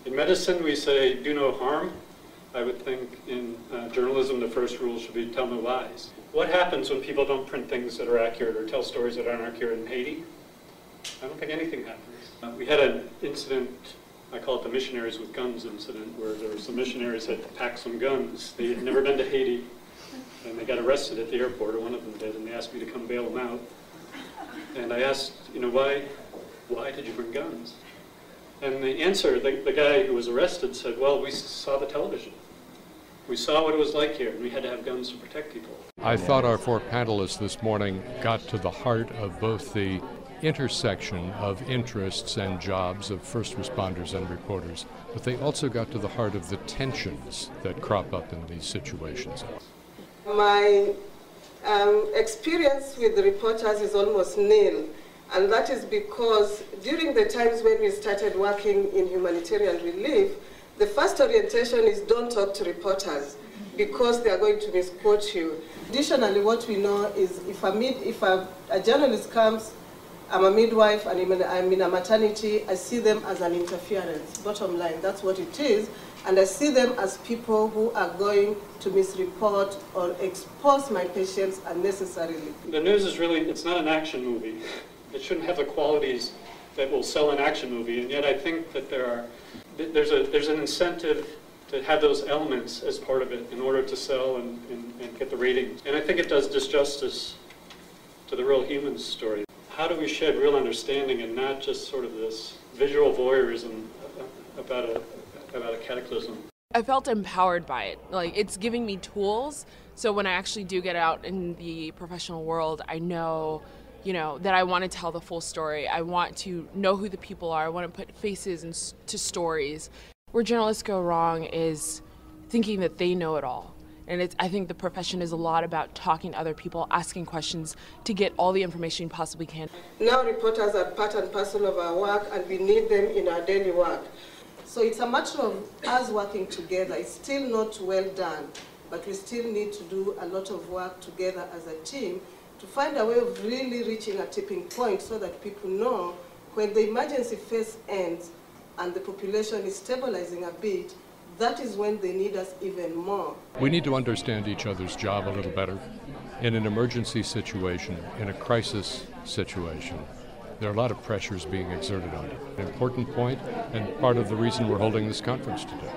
In medicine, we say, do no harm. I would think in journalism, the first rule should be tell no lies. What happens when people don't print things that are accurate or tell stories that aren't accurate in Haiti? I don't think anything happens. We had an incident, I call it the missionaries with guns incident, where there were some missionaries had packed some guns. They had never been to Haiti, and they got arrested at the airport, or one of them did, and they asked me to come bail them out. And I asked, why did you bring guns? And the answer, the guy who was arrested said, well, we saw the television. We saw what it was like here, and we had to have guns to protect people. I thought our four panelists this morning got to the heart of both the intersection of interests and jobs of first responders and reporters, but they also got to the heart of the tensions that crop up in these situations. My experience with the reporters is almost nil. And that is because during the times when we started working in humanitarian relief, the first orientation is don't talk to reporters because they are going to misquote you. Additionally, what we know is if a journalist comes, I'm a midwife and I'm in a maternity, I see them as an interference. Bottom line, that's what it is. And I see them as people who are going to misreport or expose my patients unnecessarily. The news is really, it's not an action movie. It shouldn't have the qualities that will sell an action movie, and yet I think that there's an incentive to have those elements as part of it in order to sell and get the ratings. And I think it does disjustice to the real human story. How do we shed real understanding and not just sort of this visual voyeurism about a cataclysm? I felt empowered by it. Like, it's giving me tools, so when I actually do get out in the professional world, I know that I want to tell the full story. I want to know who the people are. I want to put faces to stories. Where journalists go wrong is thinking that they know it all. And I think the profession is a lot about talking to other people, asking questions to get all the information you possibly can. Now reporters are part and parcel of our work, and we need them in our daily work. So it's a matter of us working together. It's still not well done, but we still need to do a lot of work together as a team to find a way of really reaching a tipping point so that people know when the emergency phase ends and the population is stabilizing a bit, that is when they need us even more. We need to understand each other's job a little better. In an emergency situation, in a crisis situation, there are a lot of pressures being exerted on it. An important point and part of the reason we're holding this conference today.